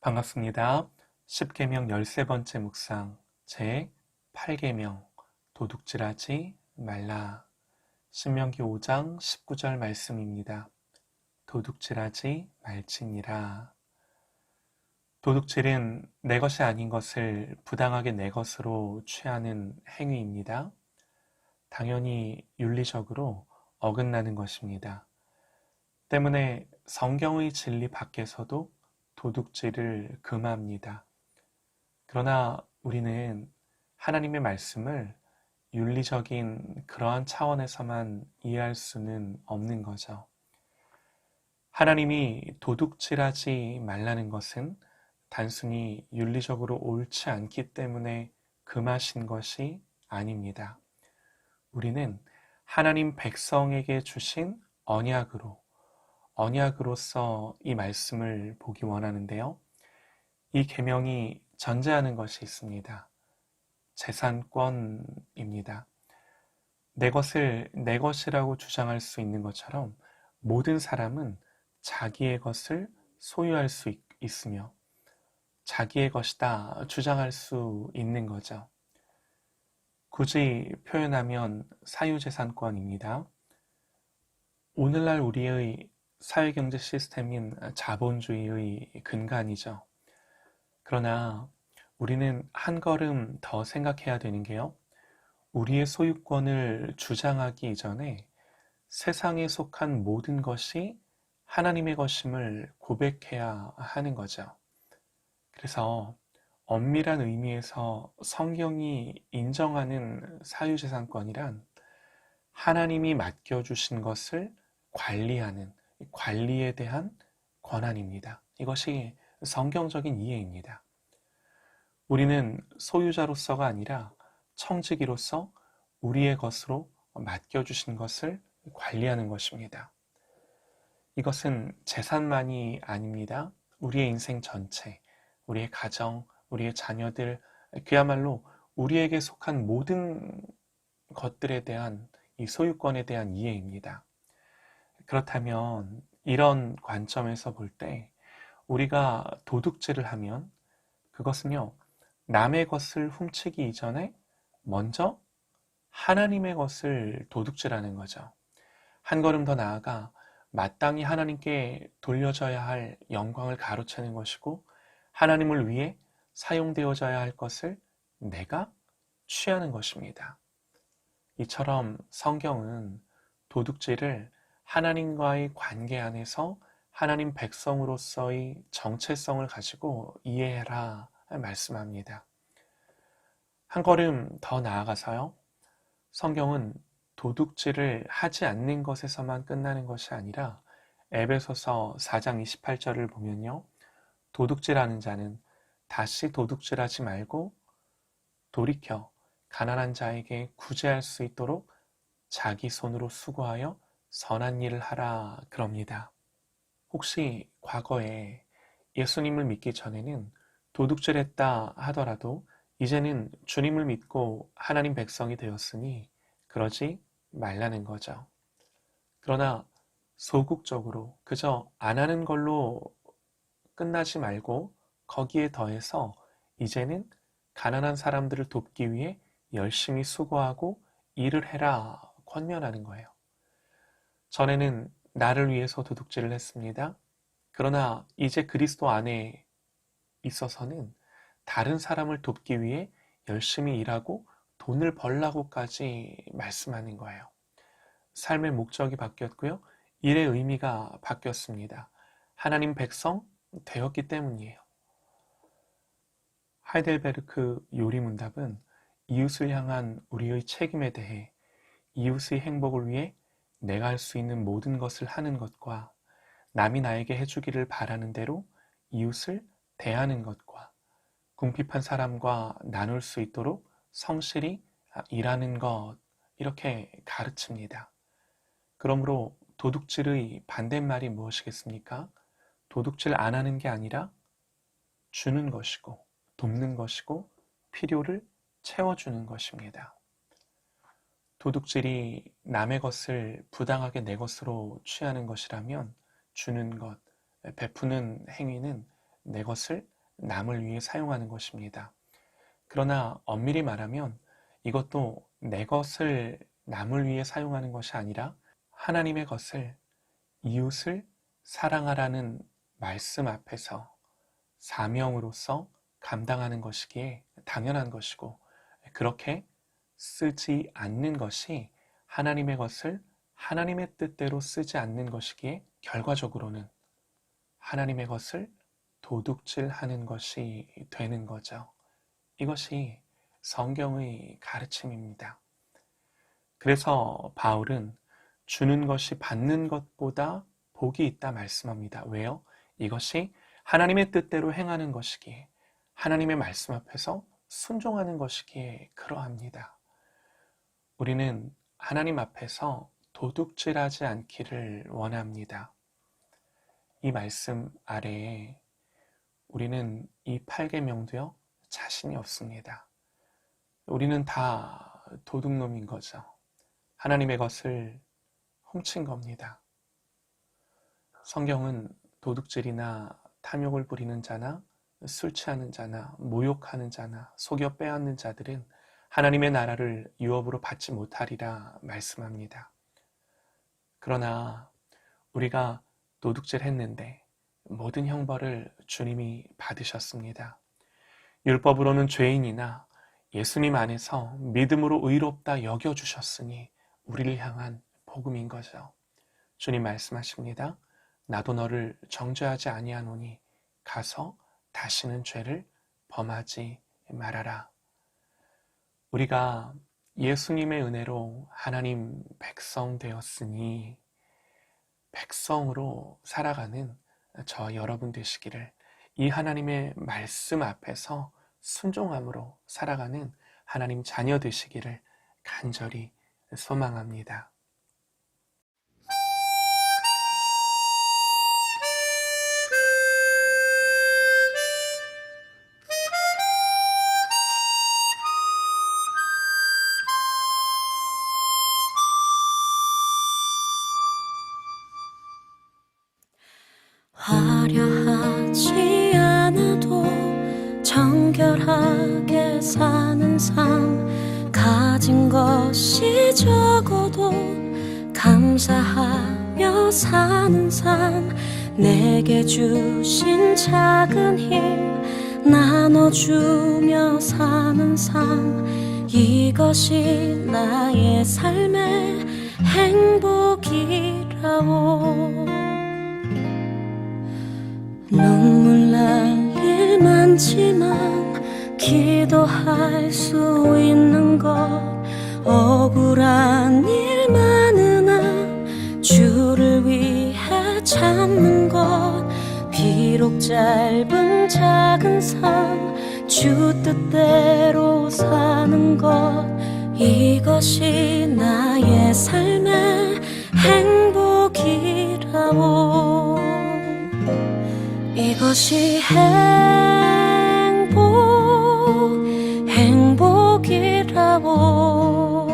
반갑습니다. 10계명 13번째 묵상 제 8계명 도둑질하지 말라. 신명기 5장 19절 말씀입니다. 도둑질하지 말지니라. 도둑질은 내 것이 아닌 것을 부당하게 내 것으로 취하는 행위입니다. 당연히 윤리적으로 어긋나는 것입니다. 때문에 성경의 진리 밖에서도 도둑질을 금합니다. 그러나 우리는 하나님의 말씀을 윤리적인 그러한 차원에서만 이해할 수는 없는 거죠. 하나님이 도둑질하지 말라는 것은 단순히 윤리적으로 옳지 않기 때문에 금하신 것이 아닙니다. 우리는 하나님 백성에게 주신 언약으로서 이 말씀을 보기 원하는데요. 이 계명이 전제하는 것이 있습니다. 재산권입니다. 내 것을 내 것이라고 주장할 수 있는 것처럼 모든 사람은 자기의 것을 소유할 수 있으며 자기의 것이다 주장할 수 있는 거죠. 굳이 표현하면 사유재산권입니다. 오늘날 우리의 사회경제 시스템인 자본주의의 근간이죠. 그러나 우리는 한 걸음 더 생각해야 되는 게요. 우리의 소유권을 주장하기 이전에 세상에 속한 모든 것이 하나님의 것임을 고백해야 하는 거죠. 그래서 엄밀한 의미에서 성경이 인정하는 사유재산권이란 하나님이 맡겨주신 것을 관리하는 관리에 대한 권한입니다. 이것이 성경적인 이해입니다. 우리는 소유자로서가 아니라 청지기로서 우리의 것으로 맡겨주신 것을 관리하는 것입니다. 이것은 재산만이 아닙니다. 우리의 인생 전체, 우리의 가정, 우리의 자녀들, 그야말로 우리에게 속한 모든 것들에 대한 이 소유권에 대한 이해입니다. 그렇다면 이런 관점에서 볼 때 우리가 도둑질을 하면 그것은요, 남의 것을 훔치기 이전에 먼저 하나님의 것을 도둑질하는 거죠. 한 걸음 더 나아가 마땅히 하나님께 돌려져야 할 영광을 가로채는 것이고 하나님을 위해 사용되어져야 할 것을 내가 취하는 것입니다. 이처럼 성경은 도둑질을 하나님과의 관계 안에서 하나님 백성으로서의 정체성을 가지고 이해해라 말씀합니다. 한 걸음 더 나아가서요. 성경은 도둑질을 하지 않는 것에서만 끝나는 것이 아니라 에베소서 4장 28절을 보면요. 도둑질하는 자는 다시 도둑질하지 말고 돌이켜 가난한 자에게 구제할 수 있도록 자기 손으로 수고하여 선한 일을 하라 그럽니다. 혹시 과거에 예수님을 믿기 전에는 도둑질했다 하더라도 이제는 주님을 믿고 하나님 백성이 되었으니 그러지 말라는 거죠. 그러나 소극적으로 그저 안 하는 걸로 끝나지 말고 거기에 더해서 이제는 가난한 사람들을 돕기 위해 열심히 수고하고 일을 해라 권면하는 거예요. 전에는 나를 위해서 도둑질을 했습니다. 그러나 이제 그리스도 안에 있어서는 다른 사람을 돕기 위해 열심히 일하고 돈을 벌라고까지 말씀하는 거예요. 삶의 목적이 바뀌었고요. 일의 의미가 바뀌었습니다. 하나님 백성 되었기 때문이에요. 하이델베르크 요리문답은 이웃을 향한 우리의 책임에 대해 이웃의 행복을 위해 내가 할 수 있는 모든 것을 하는 것과 남이 나에게 해주기를 바라는 대로 이웃을 대하는 것과 궁핍한 사람과 나눌 수 있도록 성실히 일하는 것 이렇게 가르칩니다. 그러므로 도둑질의 반대말이 무엇이겠습니까? 도둑질 안 하는 게 아니라 주는 것이고 돕는 것이고 필요를 채워주는 것입니다. 도둑질이 남의 것을 부당하게 내 것으로 취하는 것이라면 주는 것, 베푸는 행위는 내 것을 남을 위해 사용하는 것입니다. 그러나 엄밀히 말하면 이것도 내 것을 남을 위해 사용하는 것이 아니라 하나님의 것을, 이웃을 사랑하라는 말씀 앞에서 사명으로서 감당하는 것이기에 당연한 것이고, 그렇게 쓰지 않는 것이 하나님의 것을 하나님의 뜻대로 쓰지 않는 것이기에 결과적으로는 하나님의 것을 도둑질하는 것이 되는 거죠. 이것이 성경의 가르침입니다. 그래서 바울은 주는 것이 받는 것보다 복이 있다 말씀합니다. 왜요? 이것이 하나님의 뜻대로 행하는 것이기에, 하나님의 말씀 앞에서 순종하는 것이기에 그러합니다. 우리는 하나님 앞에서 도둑질하지 않기를 원합니다. 이 말씀 아래에 우리는 이 8계명도요 자신이 없습니다. 우리는 다 도둑놈인 거죠. 하나님의 것을 훔친 겁니다. 성경은 도둑질이나 탐욕을 부리는 자나 술 취하는 자나 모욕하는 자나 속여 빼앗는 자들은 하나님의 나라를 유업으로 받지 못하리라 말씀합니다. 그러나 우리가 도둑질했는데 모든 형벌을 주님이 받으셨습니다. 율법으로는 죄인이나 예수님 안에서 믿음으로 의롭다 여겨주셨으니 우리를 향한 복음인 거죠. 주님 말씀하십니다. 나도 너를 정죄하지 아니하노니 가서 다시는 죄를 범하지 말아라. 우리가 예수님의 은혜로 하나님 백성 되었으니 백성으로 살아가는 저 여러분 되시기를, 이 하나님의 말씀 앞에서 순종함으로 살아가는 하나님 자녀 되시기를 간절히 소망합니다. 화려하지 않아도 정결하게 사는 삶, 가진 것이 적어도 감사하며 사는 삶, 내게 주신 작은 힘 나눠주며 사는 삶, 이것이 나의 삶의 행복이라오. 눈물 날 일 많지만 기도할 수 있는 것, 억울한 일 많으나 주를 위해 참는 것, 비록 짧은 작은 삶 주 뜻대로 사는 것, 이것이 나의 삶의 행복이라오. 이것이 행복이라고.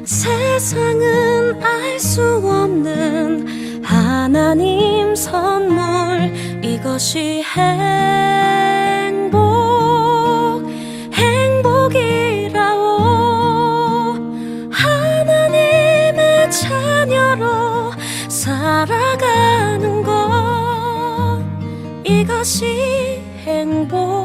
세상은 알 수 없는 하나님 선물, 이것이 행복이라고. 하나님의 자녀로 살아가는 것, 이것이 행복이라고.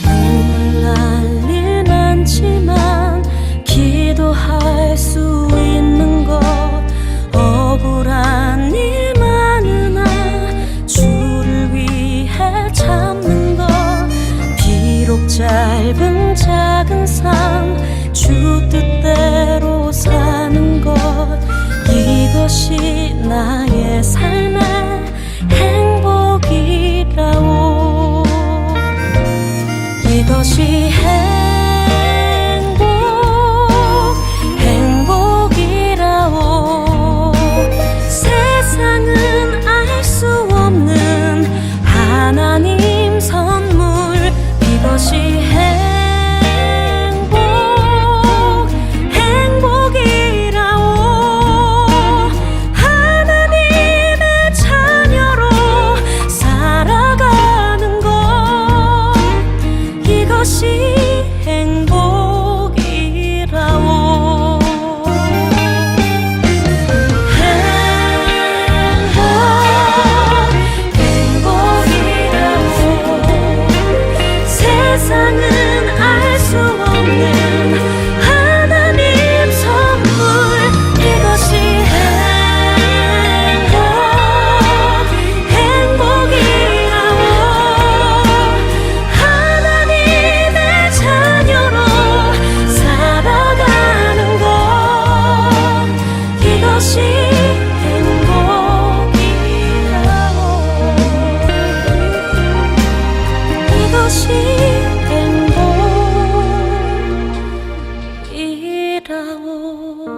눈물 날 일 많지만 기도할 수 있는 것, 억울한 일 많으나 주를 위해 것